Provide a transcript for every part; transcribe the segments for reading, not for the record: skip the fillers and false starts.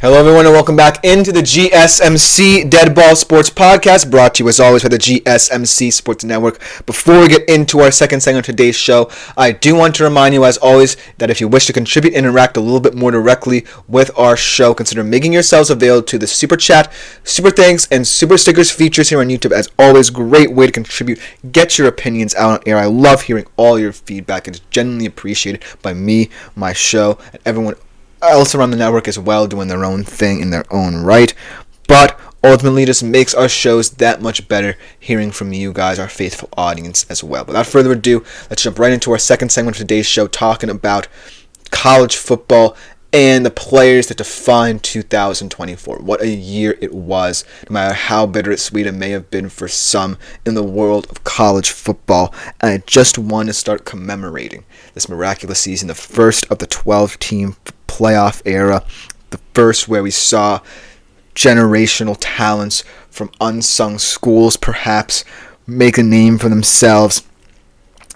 Hello everyone and welcome back into the GSMC Dead Ball Sports Podcast, brought to you as always by the GSMC Sports Network. Before we get into our second segment of today's show, I do want to remind you as always that if you wish to contribute and interact a little bit more directly with our show, consider making yourselves available to the Super Chat, Super Thanks, and Super Stickers features here on YouTube. As always, great way to contribute, get your opinions out on air. I love hearing all your feedback. It's genuinely appreciated by me, my show, and everyone else around the network as well, doing their own thing in their own right, but ultimately just makes our shows that much better hearing from you guys, our faithful audience as well. Without further ado, let's jump right into our second segment of today's show, talking about college football and the players that define 2024. What a year it was, no matter how bittersweet it may have been for some in the world of college football. And I just want to start commemorating this miraculous season, the first of the 12-team playoff era, the first where we saw generational talents from unsung schools perhaps make a name for themselves,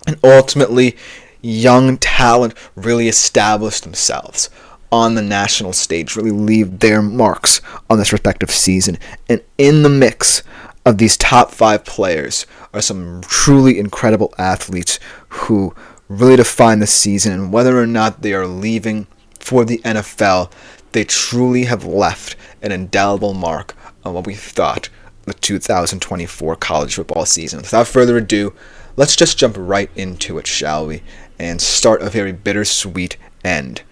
and ultimately young talent really establish themselves on the national stage, really leave their marks on this respective season. And in the mix of these top 5 players are some truly incredible athletes who really define the season, and whether or not they are leaving for the NFL, they truly have left an indelible mark on what we thought the 2024 college football season. Without further ado, let's just jump right into it, shall we? And start a very bittersweet end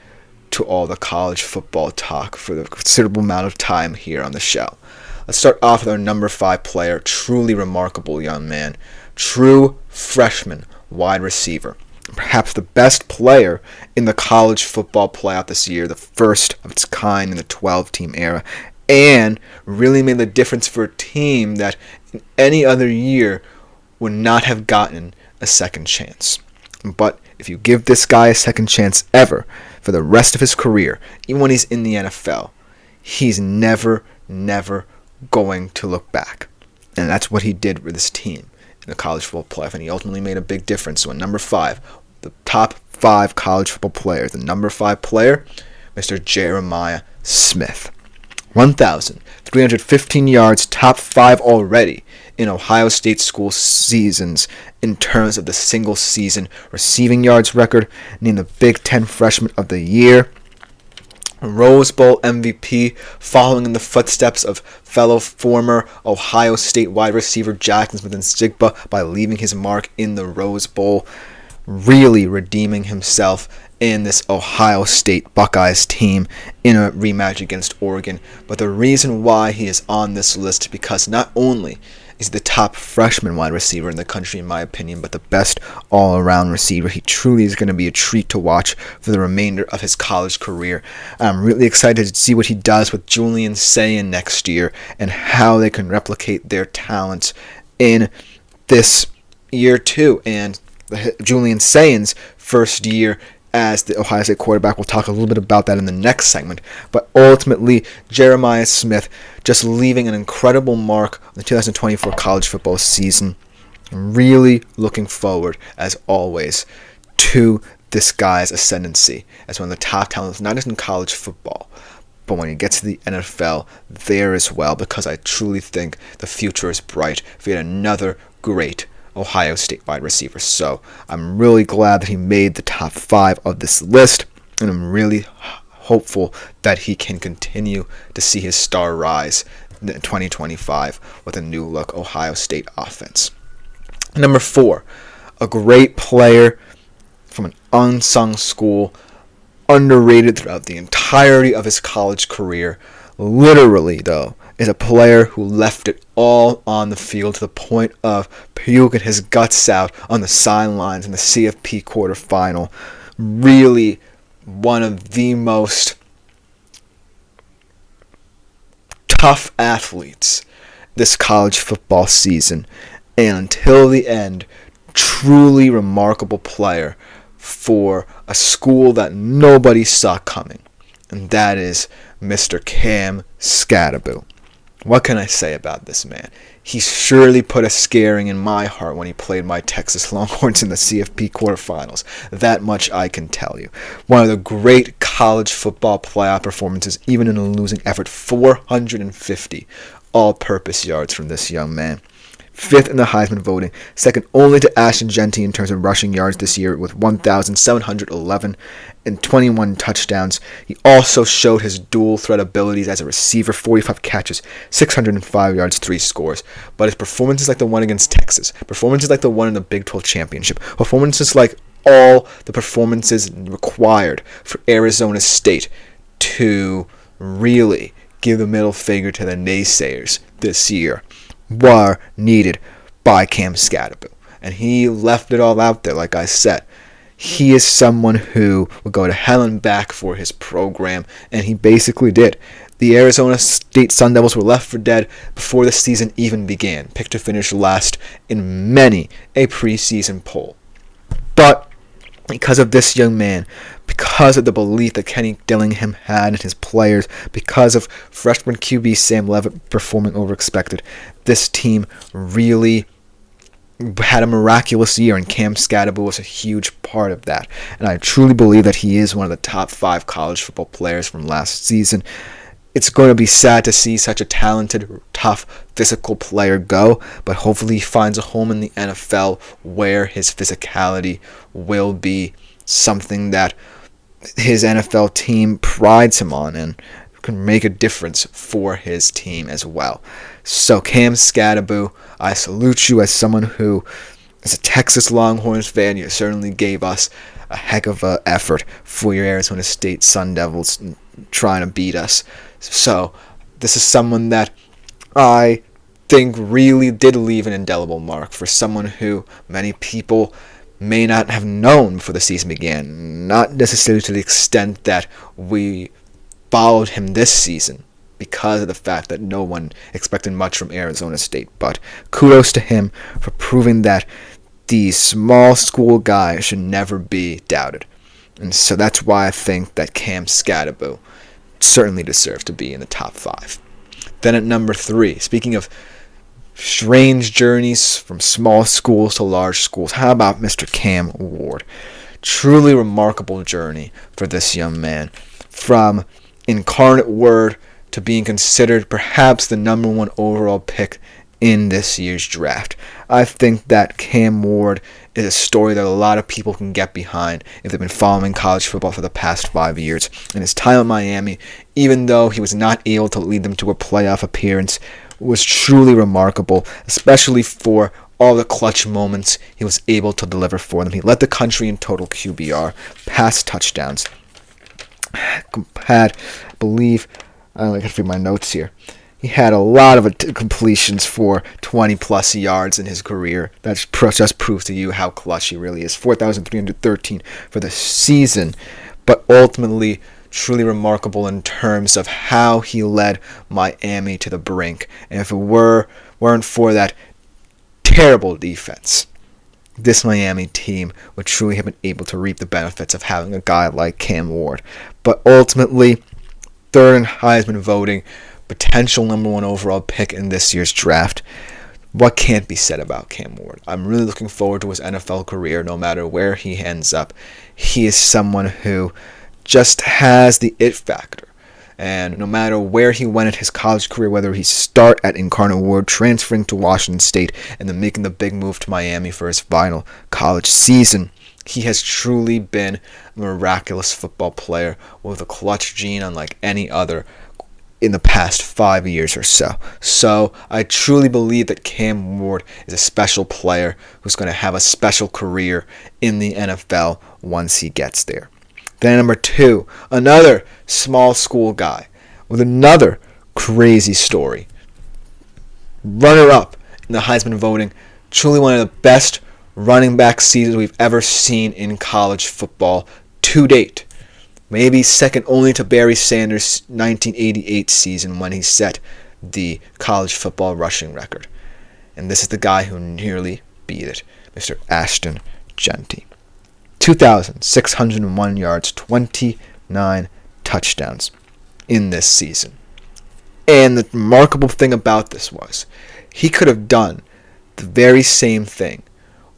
to all the college football talk for the considerable amount of time here on the show. Let's start off with our number 5 player, truly remarkable young man, true freshman wide receiver. Perhaps the best player in the college football playoff this year, the first of its kind in the 12-team era, and really made the difference for a team that in any other year would not have gotten a second chance. But if you give this guy a second chance ever for the rest of his career, even when he's in the NFL, he's never going to look back. And that's what he did with his team in the college football playoff, and he ultimately made a big difference. So at number 5, the top 5 college football players, the number 5 player, Mr. Jeremiah Smith. 1,315 yards, top 5 already in Ohio State school seasons in terms of the single season receiving yards record, named the Big Ten Freshman of the Year, Rose Bowl MVP, following in the footsteps of fellow former Ohio State wide receiver Jackson Smith-Njigba by leaving his mark in the Rose Bowl, really redeeming himself in this Ohio State Buckeyes team in a rematch against Oregon. But the reason why he is on this list is because not only is he the top freshman wide receiver in the country, in my opinion, but the best all-around receiver. He truly is going to be a treat to watch for the remainder of his college career. I'm really excited to see what he does with Julian Sayin next year and how they can replicate their talents in this year too. And Julian Sayin's first year as the Ohio State quarterback. We'll talk a little bit about that in the next segment. But ultimately, Jeremiah Smith just leaving an incredible mark on the 2024 college football season. Really looking forward, as always, to this guy's ascendancy as one of the top talents, not just in college football, but when he gets to the NFL there as well, because I truly think the future is bright for yet another great Ohio State wide receiver. So I'm really glad that he made the top 5 of this list, and I'm really hopeful that he can continue to see his star rise in 2025 with a new look Ohio State offense. Number 4, a great player from an unsung school, underrated throughout the entirety of his college career. Literally, though, is a player who left it all on the field to the point of puking his guts out on the sidelines in the CFP quarterfinal. Really one of the most tough athletes this college football season, and until the end, truly remarkable player for a school that nobody saw coming, and that is Mr. Cam Skattebo. What can I say about this man? he surely put a scaring in my heart when he played my Texas Longhorns in the CFP quarterfinals. That much I can tell you. One of the great college football playoff performances, even in a losing effort. 450 all-purpose yards from this young man. 5th in the Heisman voting, second only to Ashton Jeanty in terms of rushing yards this year with 1,711 and 21 touchdowns. He also showed his dual threat abilities as a receiver, 45 catches, 605 yards, 3 scores. But his performances like the one against Texas, performances like the one in the Big 12 championship, performances like all the performances required for Arizona State to really give the middle finger to the naysayers this year were needed by Cam Scadaboo. And he left it all out there, like I said. He is someone who would go to hell and back for his program, and he basically did. The Arizona State Sun Devils were left for dead before the season even began, picked to finish last in many a preseason poll. But because of this young man, because of the belief that Kenny Dillingham had in his players, because of freshman QB Sam Levitt performing over expected, this team really had a miraculous year, and Cam Scadaboo was a huge part of that. And I truly believe that he is one of the top 5 college football players from last season. It's going to be sad to see such a talented, tough, physical player go, but hopefully he finds a home in the NFL where his physicality will be something that his NFL team prides him on and can make a difference for his team as well. So Cam Scadaboo, I salute you as someone who is a Texas Longhorns fan. You certainly gave us a heck of an effort for your Arizona State Sun Devils trying to beat us. So this is someone that I think really did leave an indelible mark for someone who many people may not have known before the season began. Not necessarily to the extent that we followed him this season because of the fact that no one expected much from Arizona State. But kudos to him for proving that these small school guys should never be doubted. And so that's why I think that Cam Scadaboo certainly deserves to be in the top 5. Then at number 3, speaking of strange journeys from small schools to large schools, how about Mr. Cam Ward? Truly remarkable journey for this young man. From incarnate word to being considered perhaps the number 1 overall pick in this year's draft. I think that Cam Ward is a story that a lot of people can get behind if they've been following college football for the past 5 years. And his time at Miami, even though he was not able to lead them to a playoff appearance, was truly remarkable, especially for all the clutch moments he was able to deliver for them. He led the country in total QBR, pass touchdowns, had, I believe, I only got to read my notes here. He had a lot of completions for 20-plus yards in his career. That just proves to you how clutch he really is. 4,313 for the season, but ultimately truly remarkable in terms of how he led Miami to the brink. And if it weren't for that terrible defense, this Miami team would truly have been able to reap the benefits of having a guy like Cam Ward. But ultimately, 3rd in Heisman voting, potential number 1 overall pick in this year's draft. What can't be said about Cam Ward? I'm really looking forward to his NFL career, no matter where he ends up. He is someone who just has the it factor. And no matter where he went in his college career, whether he start at Incarnate Word, transferring to Washington State, and then making the big move to Miami for his final college season, he has truly been a miraculous football player with a clutch gene unlike any other in the past 5 years or so. So I truly believe that Cam Ward is a special player who's going to have a special career in the NFL once he gets there. Then number 2, another small school guy with another crazy story. Runner-up in the Heisman voting, truly one of the best running back seasons we've ever seen in college football to date. Maybe second only to Barry Sanders' 1988 season when he set the college football rushing record. And this is the guy who nearly beat it, Mr. Ashton Jeanty. 2,601 yards, 29 touchdowns in this season. And the remarkable thing about this was He could have done the very same thing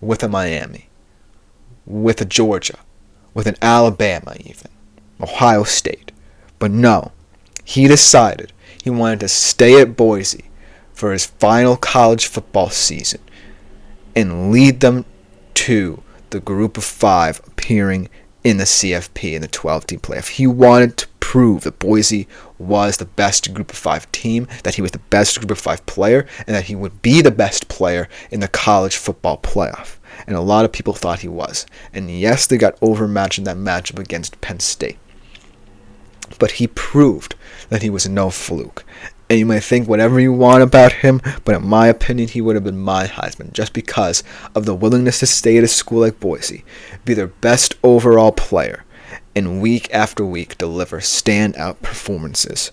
with a Miami, with a Georgia, with an Alabama even, Ohio State. But no, he decided he wanted to stay at Boise for his final college football season and lead them to the group of 5 appearing in the CFP in the 12-team playoff. He wanted to prove that Boise was the best group of 5 team, that he was the best group of 5 player, and that he would be the best player in the college football playoff. And a lot of people thought he was. And yes, they got overmatched in that matchup against Penn State. But he proved that he was no fluke. And you may think whatever you want about him, but in my opinion, he would have been my Heisman just because of the willingness to stay at a school like Boise, be their best overall player, and week after week deliver standout performances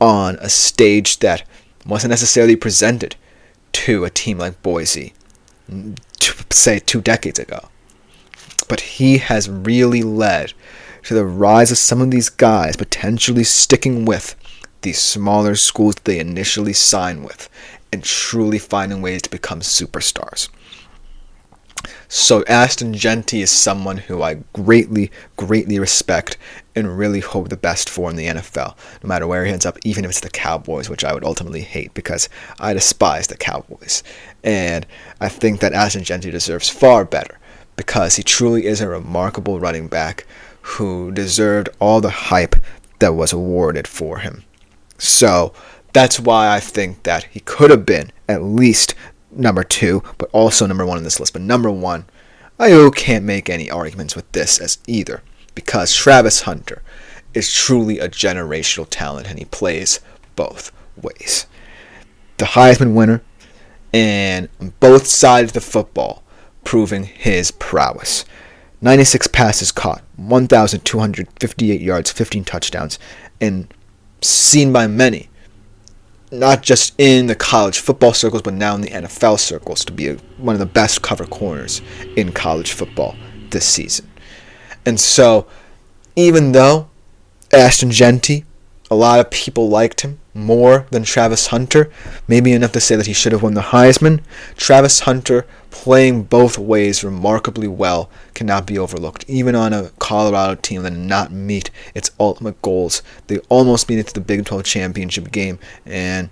on a stage that wasn't necessarily presented to a team like Boise, say 2 decades ago. But he has really led to the rise of some of these guys potentially sticking with these smaller schools they initially sign with and truly finding ways to become superstars. So Ashton Jeanty is someone who I greatly respect and really hope the best for in the NFL, no matter where he ends up, even if it's the Cowboys, which I would ultimately hate because I despise the Cowboys. And I think that Ashton Jeanty deserves far better because he truly is a remarkable running back who deserved all the hype that was awarded for him. So that's why I think that he could have been at least number 2, but also number 1 on this list. But number 1, I can't make any arguments with this as either, because Travis Hunter is truly a generational talent and he plays both ways. The Heisman winner, and on both sides of the football, proving his prowess. 96 passes caught, 1,258 yards, 15 touchdowns, and seen by many, not just in the college football circles, but now in the NFL circles, to be one of the best cover corners in college football this season. And so, even though Ashton Jeanty, a lot of people liked him more than Travis Hunter, maybe enough to say that he should have won the Heisman, Travis Hunter playing both ways remarkably well cannot be overlooked. Even on a Colorado team that did not meet its ultimate goals, they almost made it to the Big 12 championship game, and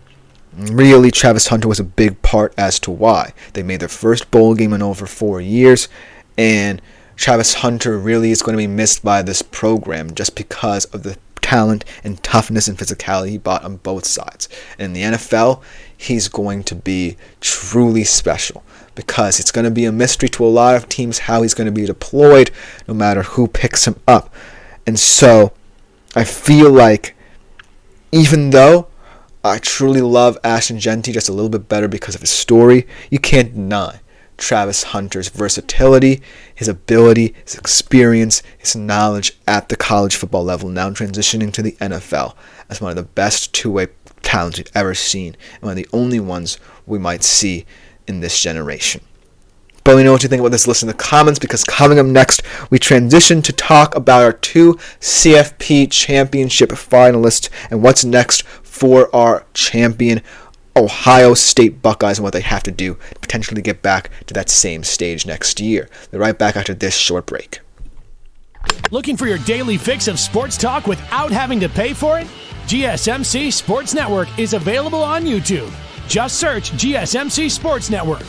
really Travis Hunter was a big part as to why. They made their first bowl game in over 4 years, and Travis Hunter really is going to be missed by this program just because of the talent and toughness and physicality he brought on both sides. And in the NFL, he's going to be truly special because it's going to be a mystery to a lot of teams how he's going to be deployed no matter who picks him up. And so I feel like even though I truly love Ashton Jeanty just a little bit better because of his story, you can't deny Travis Hunter's versatility, his ability, his experience, his knowledge at the college football level, now transitioning to the NFL as one of the best two-way talents we've ever seen, and one of the only ones we might see in this generation. But let me know what you think about this list in the comments, because coming up next, we transition to talk about our 2 CFP championship finalists and what's next for our champion Ohio State Buckeyes and what they have to do to potentially get back to that same stage next year. They're right back after this short break. Looking for your daily fix of sports talk without having to pay for it? GSMC Sports Network is available on YouTube. Just search GSMC Sports Network.